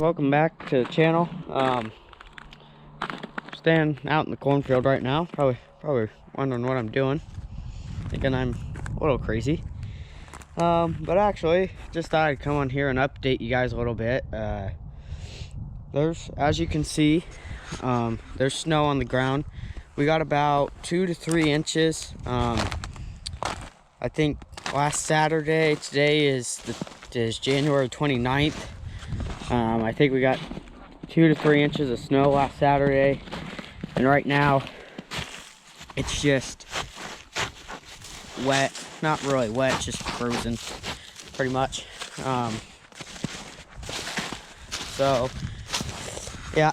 welcome back to the channel. Standing out in the cornfield right now, probably wondering what I'm doing, thinking I'm a little crazy. But actually, just thought I'd come on here and update you guys a little bit. There's, as you can see, there's snow on the ground. We got about 2 to 3 inches. I think last Saturday, today is January 29th. I think we got 2 to 3 inches of snow last Saturday, and right now it's just wet. Not really wet, just frozen pretty much. So yeah,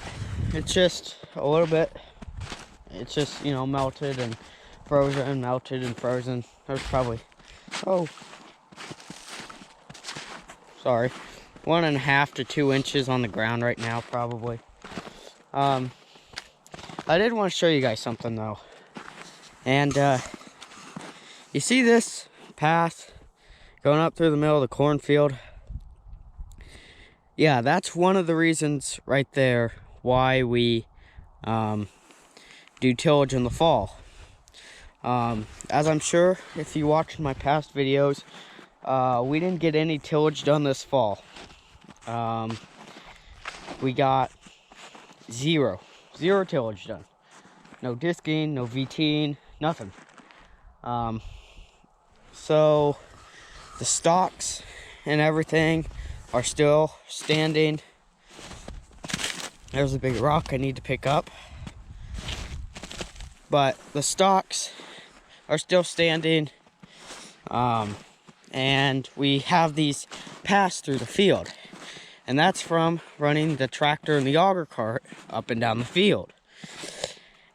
it's just a little bit, it's just, you know, melted and frozen, melted and frozen. There's probably, oh, sorry, 1.5 to 2 inches on the ground right now, probably. I did want to show you guys something though. And you see this path going up through the middle of the cornfield? Yeah, that's one of the reasons right there why we do tillage in the fall. As I'm sure if you watched my past videos, we didn't get any tillage done this fall. We got zero tillage done. No disking, no VTing, nothing. So the stalks and everything are still standing. There's a big rock I need to pick up. But the stalks are still standing. And we have these paths through the field. And that's from running the tractor and the auger cart up and down the field.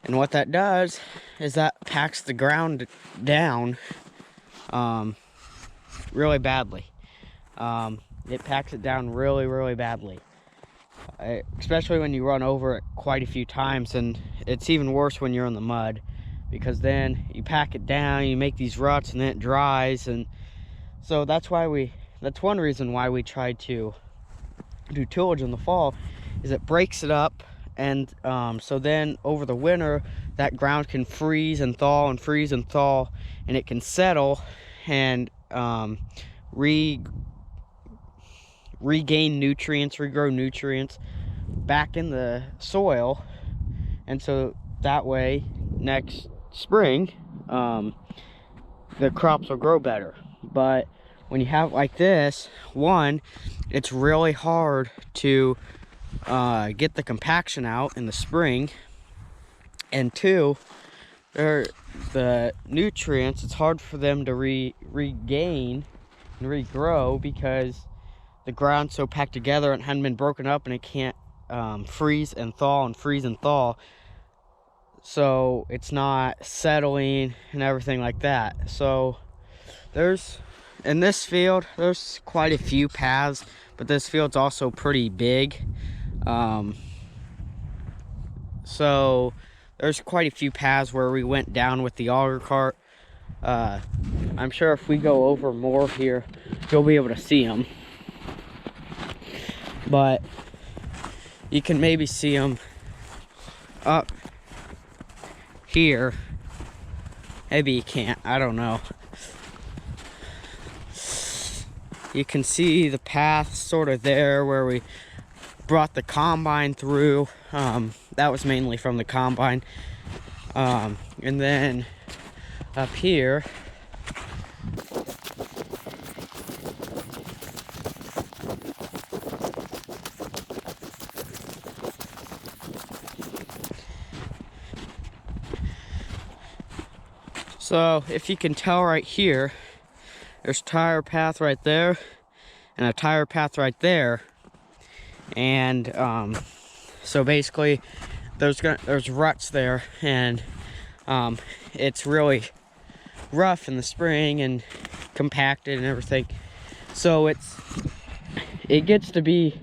And what that does is that packs the ground down really badly. It packs it down really badly. Especially when you run over it quite a few times, and it's even worse when you're in the mud, because then you pack it down, you make these ruts, and then it dries. And so that's one reason why we tried to do tillage in the fall, is it breaks it up. And so then over the winter, that ground can freeze and thaw and freeze and thaw, and it can settle and regain nutrients, regrow nutrients back in the soil. And so that way next spring the crops will grow better. But when you have like this, one, it's really hard to get the compaction out in the spring, and two, the nutrients, it's hard for them to regain and regrow, because the ground's so packed together and hadn't been broken up, and it can't freeze and thaw and freeze and thaw, so it's not settling and everything like that. So in this field, there's quite a few paths, but this field's also pretty big. So there's quite a few paths where we went down with the auger cart. I'm sure if we go over more here, you'll be able to see them. But you can maybe see them up here. Maybe you can't, I don't know. You can see the path sort of there where we brought the combine through. That was mainly from the combine. And then up here, so if you can tell right here, there's a tire path right there and a tire path right there. And so basically there's ruts there, and it's really rough in the spring and compacted and everything. So it gets to be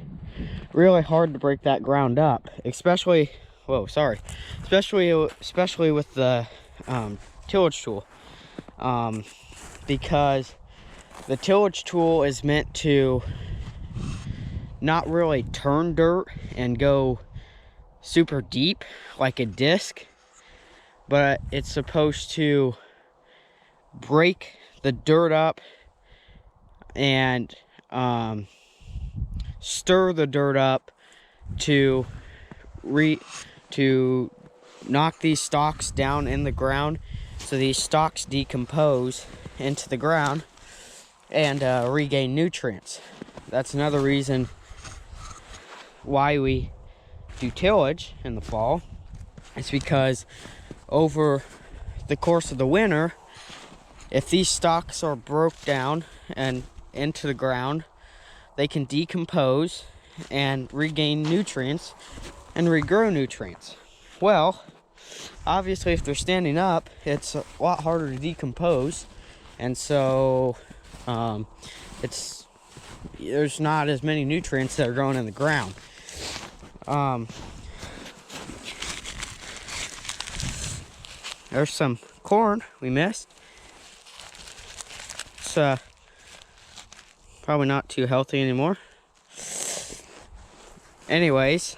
really hard to break that ground up, especially with the tillage tool, because the tillage tool is meant to not really turn dirt and go super deep like a disc, but it's supposed to break the dirt up and stir the dirt up to knock these stalks down in the ground, so these stalks decompose into the ground and regain nutrients. That's another reason why we do tillage in the fall. It's because over the course of the winter, if these stalks are broke down and into the ground, they can decompose and regain nutrients and regrow nutrients. Well, obviously if they're standing up, it's a lot harder to decompose, and so there's not as many nutrients that are going in the ground. There's some corn we missed. It's probably not too healthy anymore. Anyways,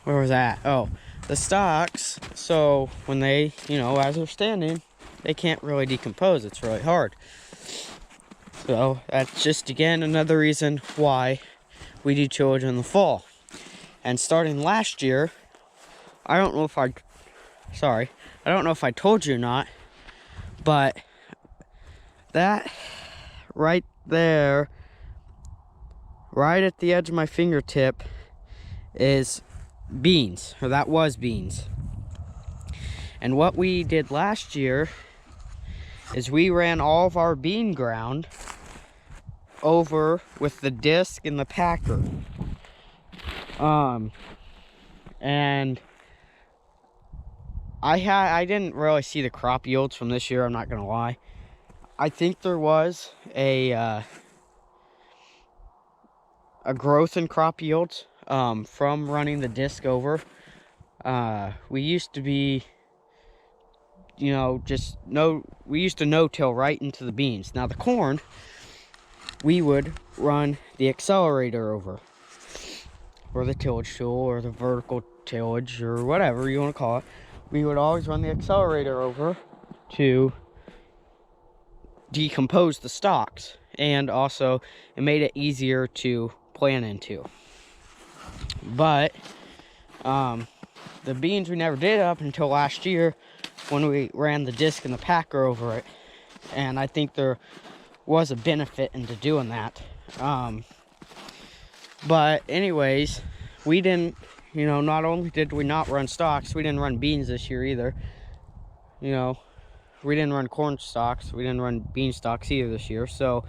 where was that? Oh, the stalks. So when they, as they're standing, they can't really decompose. It's really hard. So that's just, again, another reason why we do tillage in the fall. And starting last year, I don't know if I told you or not, but that right there, right at the edge of my fingertip, is beans, or that was beans. And what we did last year is we ran all of our bean ground over with the disc and the packer. And I didn't really see the crop yields from this year, I'm not gonna lie. I think there was a growth in crop yields from running the disc over. We used to be, we used to no-till right into the beans. Now the corn, we would run the accelerator over, or the tillage tool, or the vertical tillage, or whatever you want to call it. We would always run the accelerator over to decompose the stalks, and also it made it easier to plant into. But the beans we never did up until last year when we ran the disc and the packer over it, and I think there was a benefit into doing that. But anyways, we didn't, not only did we not run stalks, we didn't run beans this year either. We didn't run corn stalks, we didn't run bean stalks either this year. So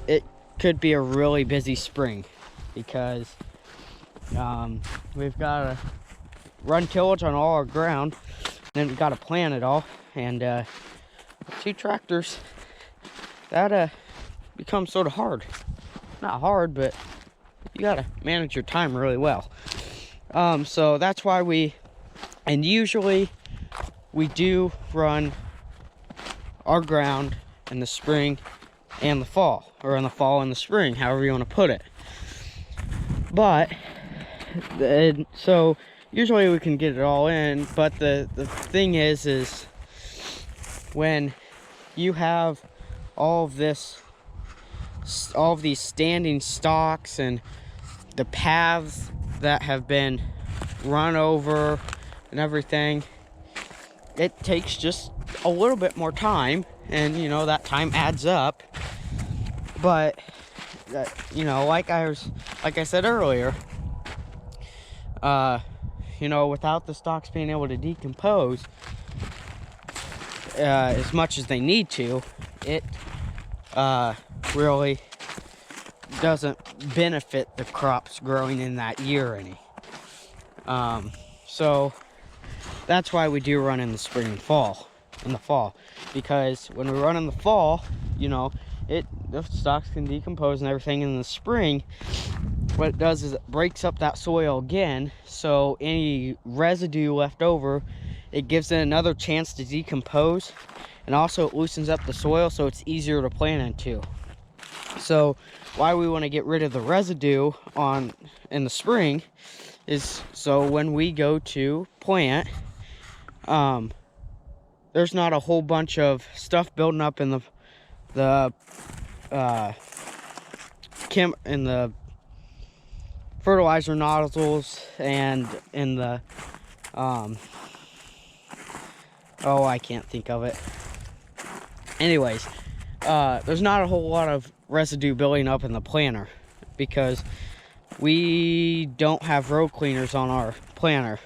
it could be a really busy spring, because we've got to run tillage on all our ground, then we've got to plant it all, and 2 tractors, that becomes sort of hard. Not hard, but you got to manage your time really well. So that's why usually we do run our ground in the spring and the fall, or in the fall and the spring, however you want to put it. But so usually we can get it all in, but the thing is when you have all of these standing stalks and the paths that have been run over and everything, it takes just a little bit more time, and that time adds up. But like I said earlier, without the stalks being able to decompose as much as they need to, it really doesn't benefit the crops growing in that year any. So that's why we do run in the spring and fall, because when we run in the fall, the stalks can decompose and everything. In the spring, what it does is it breaks up that soil again, so any residue left over it gives it another chance to decompose, and also it loosens up the soil so it's easier to plant into. So why we want to get rid of the residue in the spring is so when we go to plant, there's not a whole bunch of stuff building up in the fertilizer nozzles and in the oh, I can't think of it. Anyways, there's not a whole lot of residue building up in the planter because we don't have row cleaners on our planter,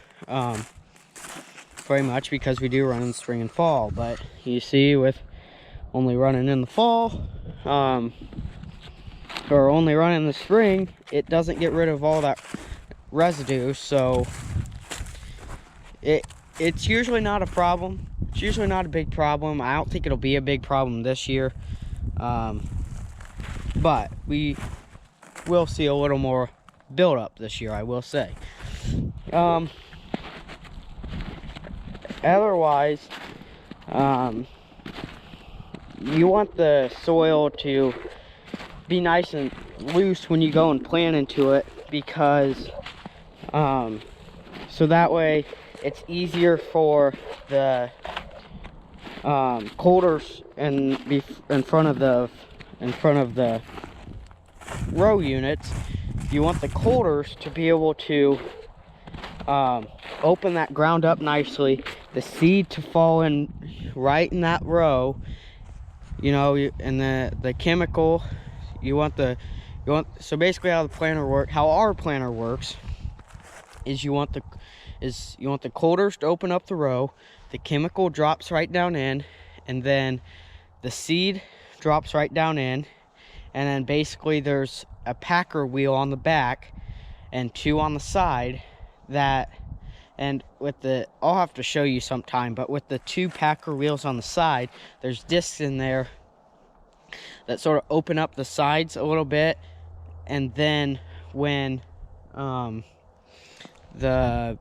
very much, because we do run in spring and fall. But you see, with only running in the fall, or only running in the spring, it doesn't get rid of all that residue, so it's usually not a problem. It's usually not a big problem. I don't think it'll be a big problem this year, but we will see a little more buildup this year, I will say. Otherwise, you want the soil to be nice and loose when you go and plant into it, because so that way it's easier for the coulters in front of the row units. You want the coulters to be able to open that ground up nicely, the seed to fall in right in that row, you know, and the chemical. So basically how our planter works is you want the coulters to open up the row, the chemical drops right down in, and then the seed drops right down in, and then basically there's a packer wheel on the back and two on the side and with I'll have to show you sometime, but with the two packer wheels on the side, there's discs in there that sort of open up the sides a little bit, and then when the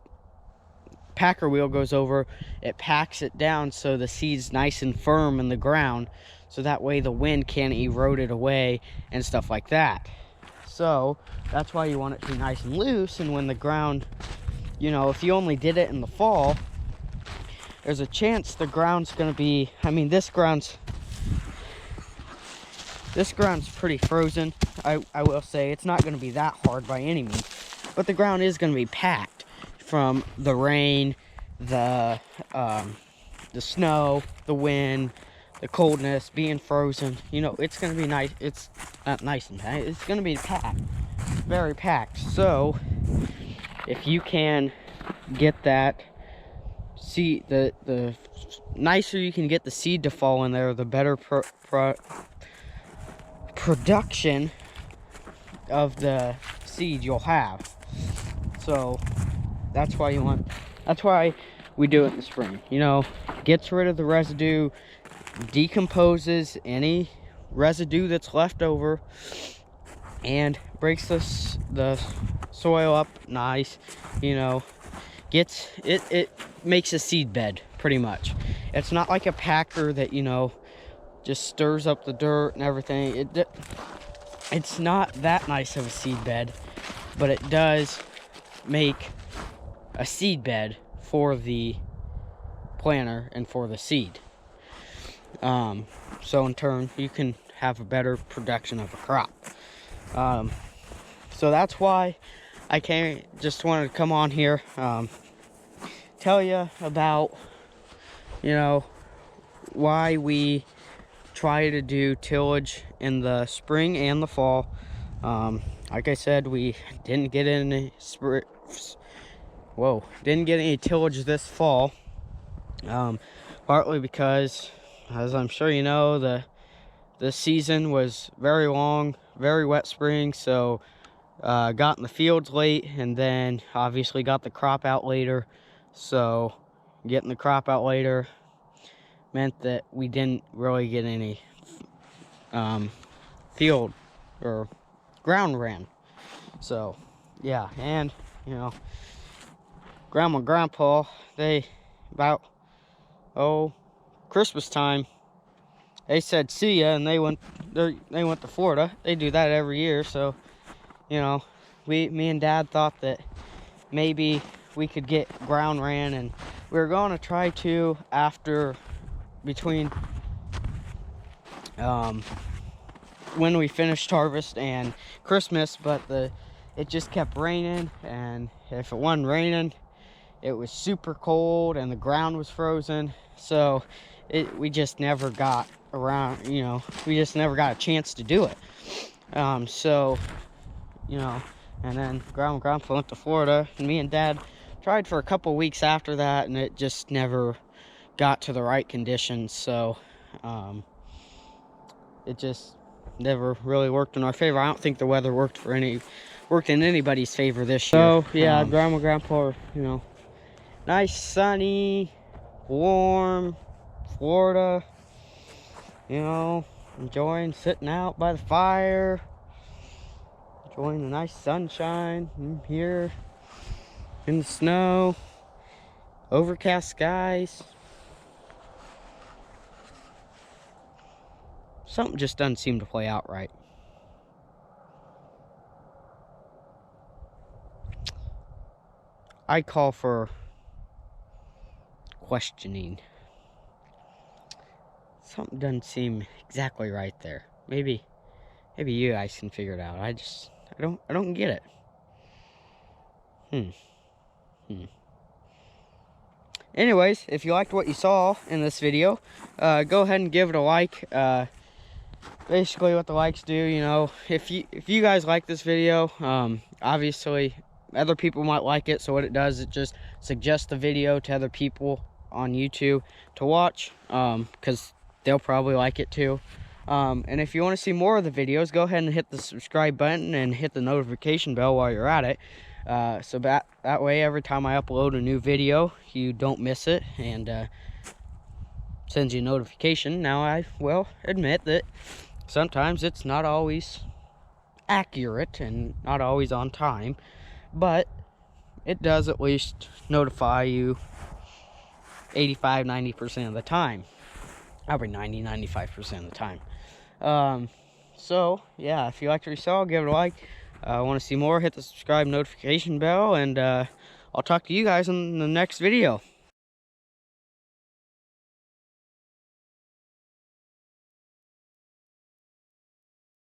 packer wheel goes over, it packs it down so the seed's nice and firm in the ground, so that way the wind can't erode it away and stuff like that. So that's why you want it to be nice and loose. And when the ground, you know, if you only did it in the fall, there's a chance the ground's going to be, I mean, this ground's pretty frozen. I will say it's not going to be that hard by any means, but the ground is going to be packed from the rain, the snow, the wind, the coldness, being frozen. You know, it's going to be nice. It's not nice and tight. It's going to be packed, very packed. So if you can get that seed, the nicer you can get the seed to fall in there, the better production of the seed you'll have. So that's why we do it in the spring. You know, gets rid of the residue, decomposes any residue that's left over, and breaks the soil up nice. You know, it makes a seed bed pretty much. It's not like a packer that, you know, just stirs up the dirt and everything. It's not that nice of a seed bed, but it does make a seed bed for the planter and for the seed. So in turn, you can have a better production of a crop. So that's why I just wanted to come on here, tell you about, you know, why we try to do tillage in the spring and the fall. Like I said, we didn't get any tillage this fall, partly because, as I'm sure you know, the season was very long, very wet spring, so got in the fields late, and then obviously got the crop out later. So getting the crop out later meant that we didn't really get any field or ground ran. So yeah, and you know, Grandma and Grandpa, they about, Christmas time, they said see ya, and they went to Florida. They do that every year. So, you know, me and Dad thought that maybe we could get ground ran, and we were going to try to between when we finished harvest and Christmas, but it just kept raining, and if it wasn't raining, it was super cold and the ground was frozen. So we just never got around, we just never got a chance to do it. So, and then Grandpa went to Florida, and me and Dad tried for a couple weeks after that, and it just never got to the right conditions. So it just never really worked in our favor. I don't think the weather worked in anybody's favor this year. So yeah, Grandpa, nice sunny, warm Florida, enjoying sitting out by the fire, enjoying the nice sunshine here in the snow, overcast skies. Something just doesn't seem to play out right. I call for questioning. Something doesn't seem exactly right there. Maybe you guys can figure it out. I don't get it. Anyways, if you liked what you saw in this video, go ahead and give it a like. Basically what the likes do, if you guys like this video, obviously other people might like it, so what it does, it just suggests the video to other people on YouTube to watch, because they'll probably like it too. And if you want to see more of the videos, go ahead and hit the subscribe button and hit the notification bell while you're at it, so that way every time I upload a new video you don't miss it, and sends you a notification. Now I will admit that sometimes it's not always accurate and not always on time, but it does at least notify you 85-90% of the time. Probably 90-95% of the time. So yeah, if you liked what you saw, give it a like. Want to see more, hit the subscribe notification bell, and I'll talk to you guys in the next video.